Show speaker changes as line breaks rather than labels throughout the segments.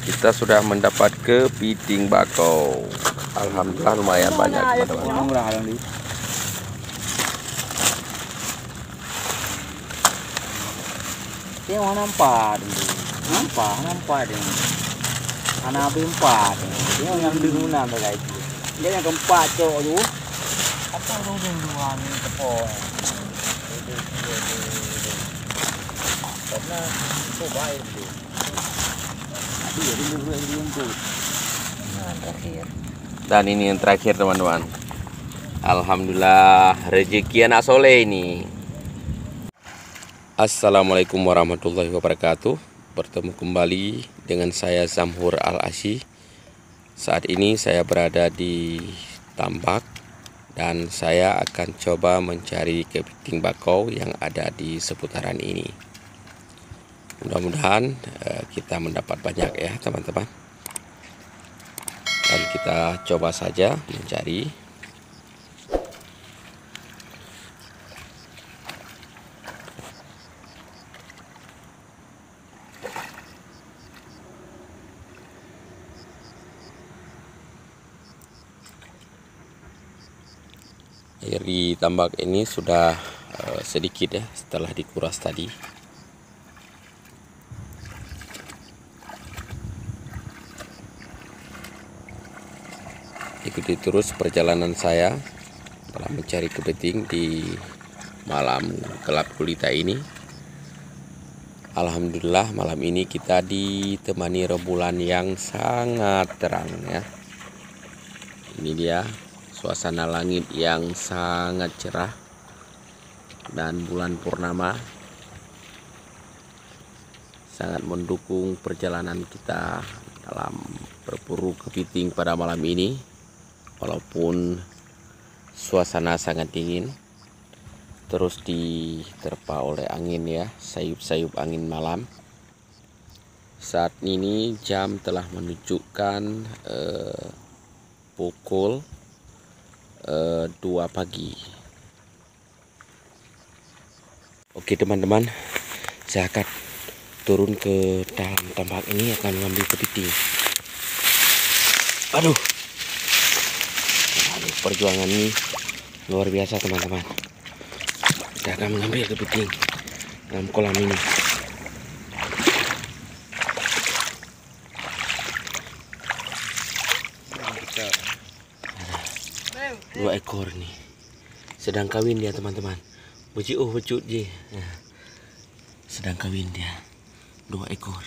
Kita sudah mendapat kepiting bakau. Alhamdulillah lumayan banyak teman-teman.
Dia mau nampak dia. Anak empat. Dia yang dengunan guys. Dia yang keempat cok tu. Apa duluan tepung. Karena tu baik tu. Dia dulu. Nah, terakhir.
Dan ini yang terakhir teman-teman. Alhamdulillah rezeki anak soleh ini. Assalamualaikum warahmatullahi wabarakatuh. Bertemu kembali dengan saya Zamhur Al-Asy. Saat ini saya berada di tambak dan saya akan coba mencari kepiting bakau yang ada di seputaran ini. Mudah-mudahan kita mendapat banyak ya teman-teman. Dan kita coba saja mencari. Air di tambak ini sudah sedikit ya setelah dikuras tadi. Ikuti terus perjalanan saya dalam mencari kepiting di malam gelap gulita ini. Alhamdulillah malam ini kita ditemani rembulan yang sangat terang ya. Ini dia suasana langit yang sangat cerah dan bulan purnama sangat mendukung perjalanan kita dalam berburu kepiting pada malam ini. Walaupun suasana sangat dingin, terus diterpa oleh angin ya, sayup-sayup angin malam. Saat ini jam telah menunjukkan pukul 2 pagi. Oke teman-teman, saya akan turun ke dalam tambak ini akan mengambil kepiting. Aduh, perjuangan ini luar biasa teman-teman. Saya akan mengambil kepiting dalam kolam ini. Dua ekor nih, sedang kawin dia teman-teman. Becut je. Sedang kawin dia, 2 ekor.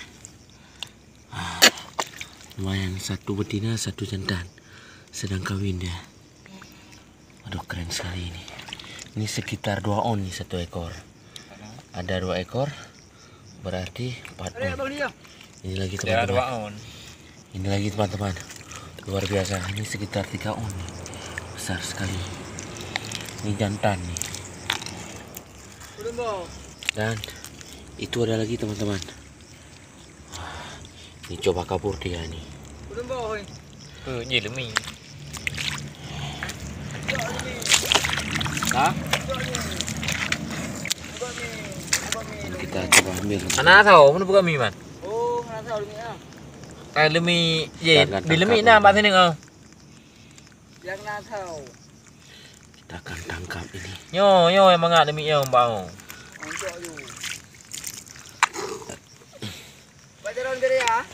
Lumayan, satu betina, satu jantan. Sedang kawin dia. Aduh keren sekali ini. Ini sekitar 2 on nih satu ekor. Ada 2 ekor, berarti 4 on. Ini lagi teman-teman. Ini lagi teman-teman. Luar biasa. Ini sekitar 3 on nih. Besar sekali. Ini jantan nih. Dan itu ada lagi teman-teman. Ini coba kabur dia nih. Kita coba ambil.
Anak tahu mana buka mie man? Oh, anak tahu demi ah. Demi ye, demi na mbak sini kau. Yang nak tahu.
Kita akan tangkap ini.
Yo yang mangak demi yo mbak. Untuk you. Bajaran diri ya.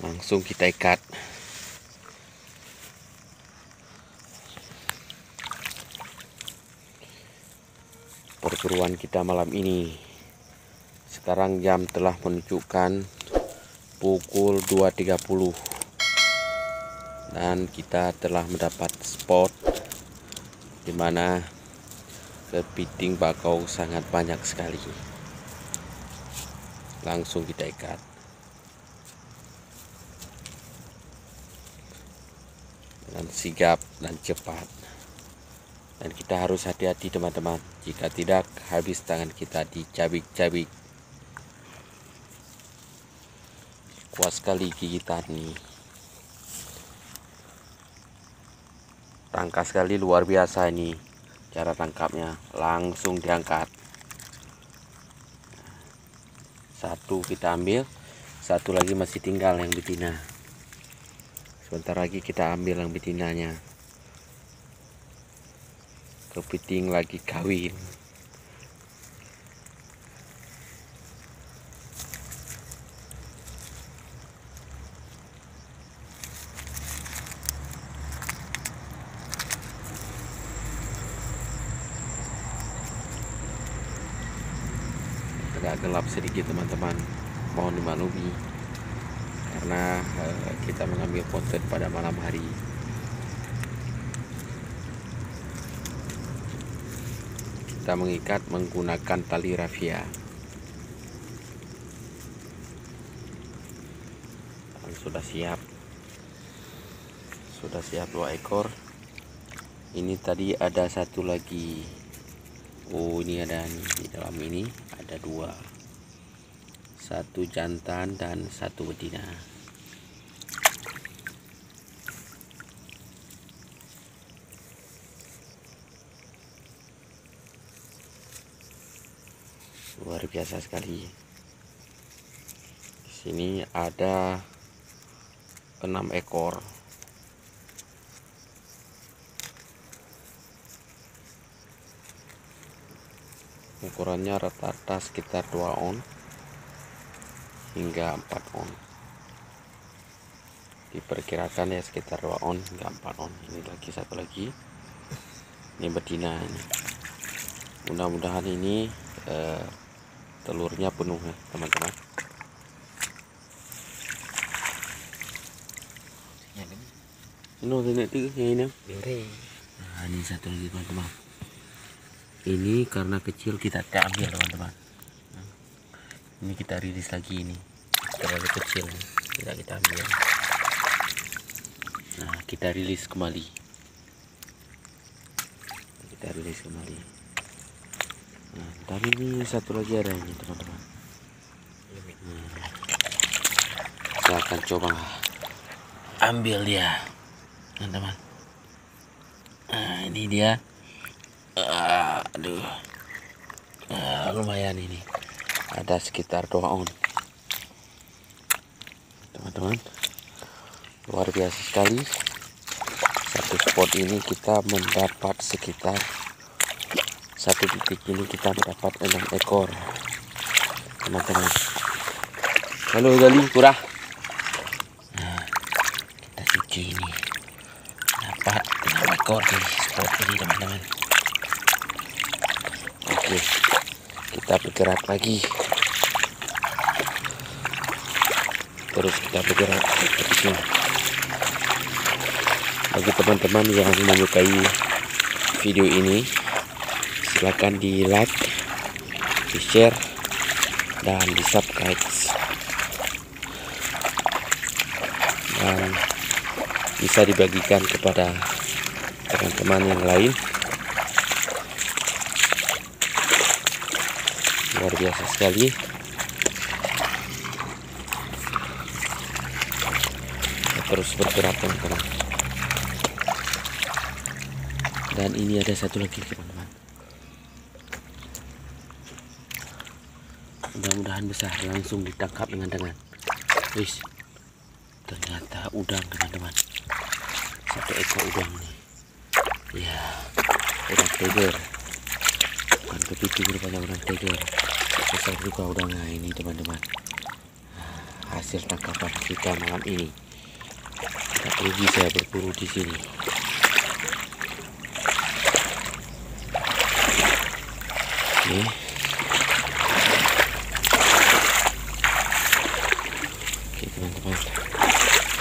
Langsung kita ikat. Perburuan kita malam ini. Sekarang jam telah menunjukkan pukul 2.30 dan kita telah mendapat spot di mana kepiting bakau sangat banyak sekali. Langsung kita ikat. Dengan sigap dan cepat. Dan kita harus hati-hati teman-teman. Jika tidak, habis tangan kita dicabik-cabik. Kuat sekali gigitan nih. Tangkas sekali, luar biasa ini cara tangkapnya. Langsung diangkat. Satu kita ambil, satu lagi masih tinggal yang betina. Sebentar lagi kita ambil yang betinanya. Kepiting lagi kawin. Agak gelap sedikit teman-teman, mohon dimaklumi karena kita mengambil konten pada malam hari. Kita mengikat menggunakan tali rafia. Dan sudah siap 2 ekor. Ini tadi ada satu lagi. Oh, ini ada nih, di dalam ini ada 2, 1 jantan dan 1 betina. Luar biasa sekali. Di sini ada 6 ekor. Ukurannya rata-rata sekitar 2 on hingga 4 on. Diperkirakan ya sekitar 2 on hingga 4 on. Ini lagi satu lagi. Ini betina ini. Mudah-mudahan ini telurnya penuh ya teman-teman. Nah, ini satu lagi teman-teman. Ini karena kecil kita tidak ambil teman-teman. Ini kita rilis lagi, ini terlalu kecil tidak kita ambil. Nah, kita rilis kembali. Nah, dan ini satu lagi ada ini teman-teman. Kita akan coba ambil dia teman-teman. Nah, ini dia. Aduh, lumayan ini, ada sekitar 2 on teman-teman. Luar biasa sekali. Satu spot ini kita mendapat sekitar, satu titik ini kita mendapat 6 ekor teman-teman. Halo Gali kurah. Nah, kita cuci ini dapat 6 ekor di spot ini teman-teman. Oke, kita bergerak lagi. Terus kita bergerak ke sini. Bagi teman-teman yang menyukai video ini, silakan di like, di share, dan di subscribe, dan bisa dibagikan kepada teman-teman yang lain. Luar biasa sekali. Kita terus bergerak teman-teman. Dan ini ada satu lagi teman-teman. Mudah-mudahan besar, langsung ditangkap dengan tangan. Wis, ternyata udang teman-teman. 1 ekor udang nih. Ya, udang tiger. Bukan kepiting, rupanya udang tiger. Besar juga udangnya ini teman-teman. Hasil tangkapan kita malam ini. Tak rugi saya berburu di sini. Oke. Oke teman-teman,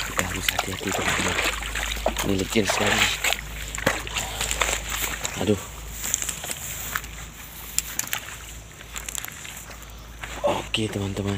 kita harus hati-hati teman-teman. Ini licin sekali. Aduh. Oke teman-teman.